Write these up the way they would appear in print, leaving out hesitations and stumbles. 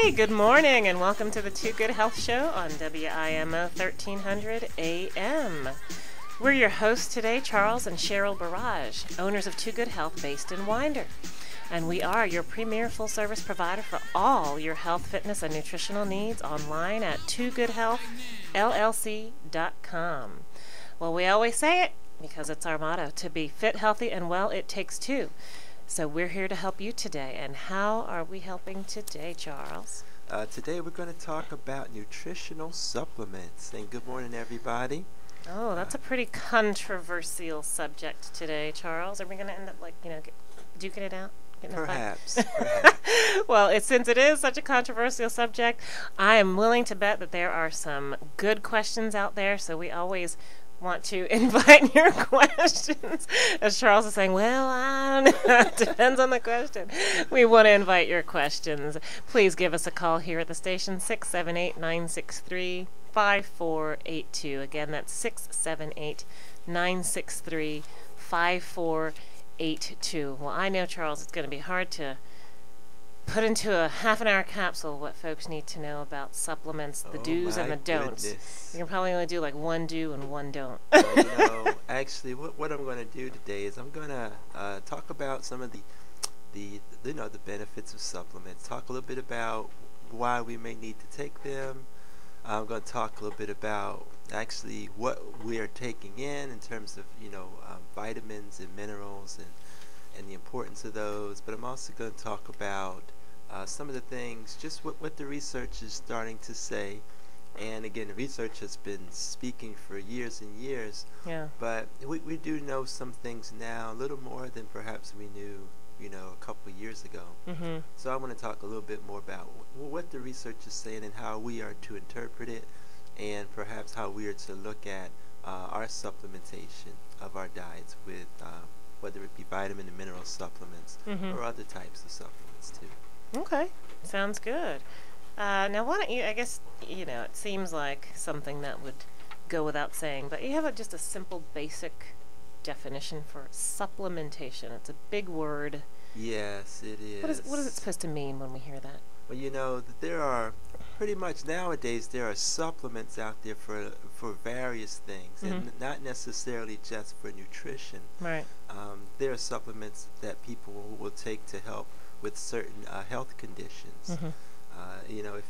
Hey, good morning and welcome to the Too Good Health Show on WIMO 1300 AM. We're your hosts today, Charles and Sheril Burrage, owners of Too Good Health based in Winder. And we are your premier full-service provider for all your health, fitness, and nutritional needs online at toogoodhealthllc.com. Well, we always say it because it's our motto, to be fit, healthy, and well, it takes two. So we're here to help you today. And how are we helping today, Charles? Today we're going to talk about nutritional supplements. And good morning, everybody. Oh, that's a pretty controversial subject today, Charles. Are we going to end up duking it out? Perhaps. Well, since it is such a controversial subject, I am willing to bet that there are some good questions out there. So we always want to invite your questions. As Charles is saying, well, I don't know. It depends on the question. We want to invite your questions. Please give us a call here at the station, 678-963-5482. Again, that's 678-963-5482. Well, I know, Charles, it's going to be hard to put into a half-an-hour capsule what folks need to know about supplements, the do's and the don'ts. Goodness. You can probably only do like one do and one don't. Actually, what I'm going to do today is I'm going to talk about some of the benefits of supplements. Talk a little bit about why we may need to take them. I'm going to talk a little bit about actually what we are taking in terms of vitamins and minerals and the importance of those. But I'm also going to talk about some of the things, just what the research is starting to say. And again, the research has been speaking for years and years. Yeah. But we do know some things now, a little more than perhaps we knew, a couple of years ago. Mm-hmm. So I want to talk a little bit more about what the research is saying and how we are to interpret it, and perhaps how we are to look at our supplementation of our diets with whether it be vitamin and mineral supplements or other types of supplements too. Okay, sounds good. Now, why don't you, I guess, it seems like something that would go without saying, but you have just a simple, basic definition for supplementation. It's a big word. Yes, it is. What is it supposed to mean when we hear that? Well, there are pretty much nowadays there are supplements out there for various things, and not necessarily just for nutrition. Right. There are supplements that people will take to help with certain health conditions.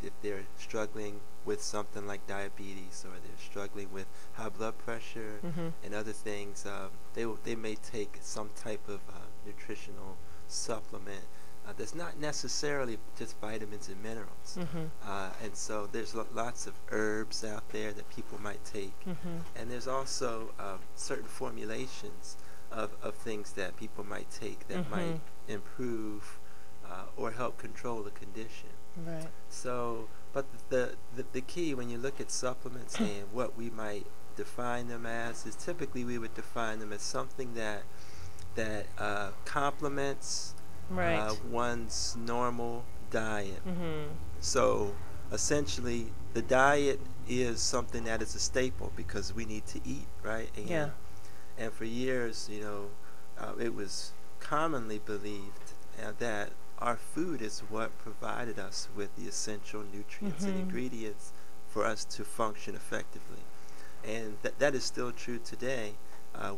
If they're struggling with something like diabetes, or they're struggling with high blood pressure and other things, they may take some type of nutritional supplement that's not necessarily just vitamins and minerals. And so there's lots of herbs out there that people might take. And there's also certain formulations of things that people might take that might improve or help control the condition. Right. So, but the key when you look at supplements and what we might define them as is typically we would define them as something that complements one's normal diet. So essentially the diet is something that is a staple because we need to eat, right? And for years, it was commonly believed that our food is what provided us with the essential nutrients and ingredients for us to function effectively. And that is still true today.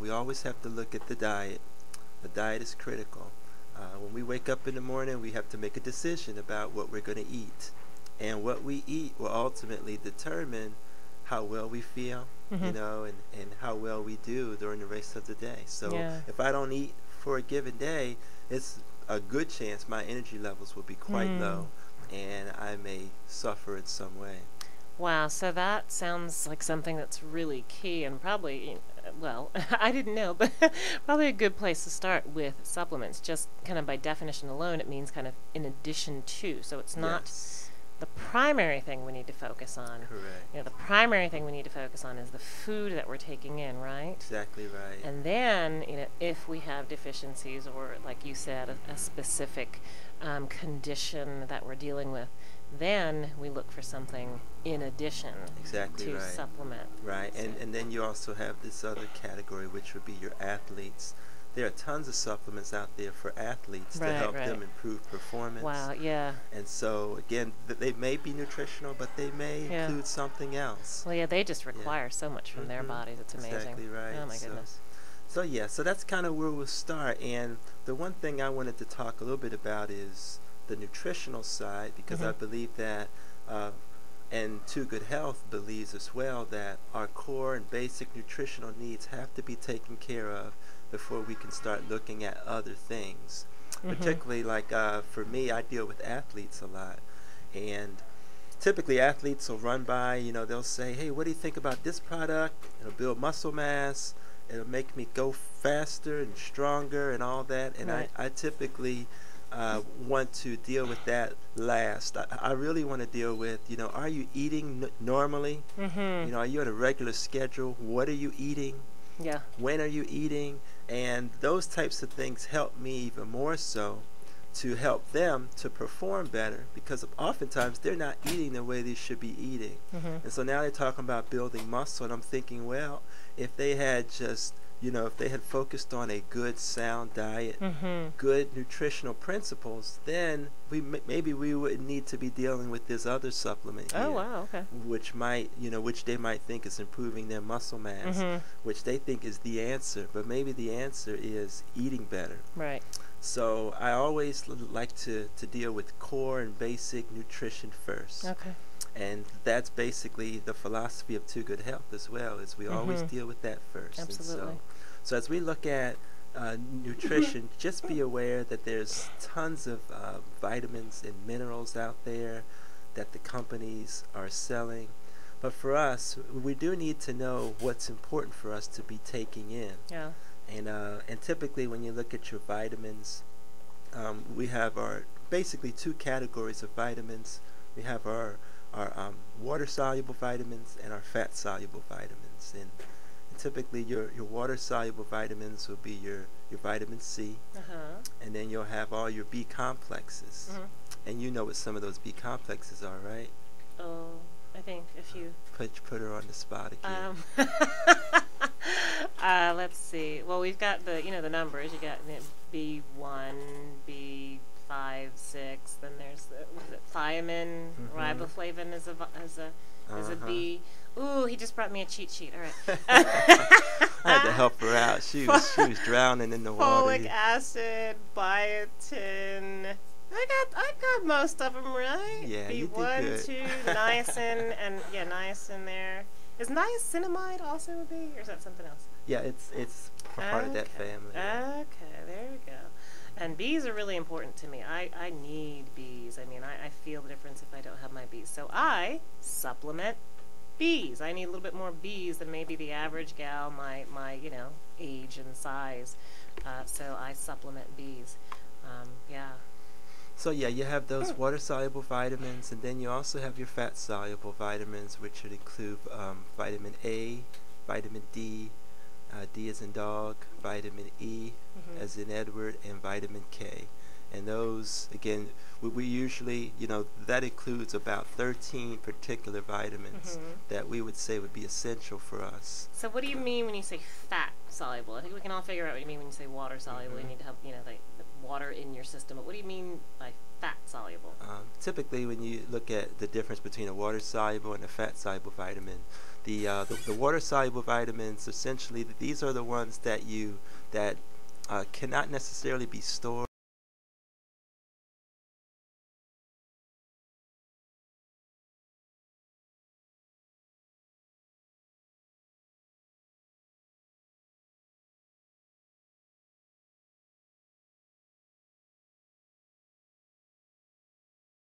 We always have to look at the diet. The diet is critical. When we wake up in the morning, we have to make a decision about what we're going to eat. And what we eat will ultimately determine how well we feel, and how well we do during the rest of the day. So if I don't eat for a given day, it's a good chance my energy levels will be quite low, and I may suffer in some way. Wow, so that sounds like something that's really key and probably, well, I didn't know, but probably a good place to start with supplements. Just kind of by definition alone, it means kind of in addition to. So it's not the primary thing we need to focus on. Correct. The primary thing we need to focus on is the food that we're taking in, right? Exactly right. And then, if we have deficiencies or, like you said, a specific condition that we're dealing with, then we look for something in addition to supplement. Right, and then you also have this other category, which would be your athletes there are tons of supplements out there for athletes to help them improve performance. Wow, yeah. And so, again, they may be nutritional, but they may include something else. Well, yeah, they just require so much from their bodies. It's amazing. Exactly right. Oh, my goodness. So that's kind of where we'll start. And the one thing I wanted to talk a little bit about is the nutritional side, because I believe that, and Too Good Health believes as well, that our core and basic nutritional needs have to be taken care of before we can start looking at other things. Particularly, like for me, I deal with athletes a lot, and typically athletes will run by, they'll say, hey, what do you think about this product? It'll build muscle mass, it'll make me go faster and stronger and all that. And I typically want to deal with that last. I really want to deal with, are you eating normally? Are you on a regular schedule? What are you eating? Yeah. When are you eating? And those types of things help me even more so to help them to perform better, because oftentimes they're not eating the way they should be eating. And so now they're talking about building muscle, and I'm thinking, well, if they had just, if they had focused on a good, sound diet, good nutritional principles, then maybe we wouldn't need to be dealing with this other supplement here, wow, okay. which might, which they might think is improving their muscle mass, which they think is the answer, but maybe the answer is eating better. Right. So I always like to deal with core and basic nutrition first. Okay. And that's basically the philosophy of Too Good Health as well, is we always deal with that first. Absolutely. And so as we look at nutrition, just be aware that there's tons of vitamins and minerals out there that the companies are selling. But for us, we do need to know what's important for us to be taking in. Yeah. And typically when you look at your vitamins, we have our basically two categories of vitamins. We have our water-soluble vitamins and our fat-soluble vitamins. And typically your water-soluble vitamins will be your vitamin C, and then you'll have all your B complexes. And you know what some of those B complexes are, right? Oh, I think if you put her on the spot again. Let's see. Well, we've got the the numbers. You got B1, B5, 6. Then there's the thiamine, riboflavin is a B. Ooh, he just brought me a cheat sheet. All right. I had to help her out. She was drowning in the water. Folic acid, biotin. I got most of them right. Yeah, you did B1, good. 2, niacin, and niacin there. Is niacinamide also a B, or is that something else? Yeah, it's part of that family. Okay, there we go. And bees are really important to me. I need bees. I mean, I feel the difference if I don't have my bees. So I supplement bees. I need a little bit more bees than maybe the average gal, my age and size. So I supplement bees. Yeah. So yeah, you have those water-soluble vitamins, and then you also have your fat-soluble vitamins, which would include vitamin A, vitamin D, D as in dog, vitamin E as in Edward, and vitamin K. And those, again, we usually, that includes about 13 particular vitamins that we would say would be essential for us. So what do you mean when you say fat soluble? I think we can all figure out what you mean when you say water soluble. You need to have, the water in your system. But what do you mean by fat soluble? Typically, when you look at the difference between a water soluble and a fat soluble vitamin, the water soluble vitamins, essentially, these are the ones that cannot necessarily be stored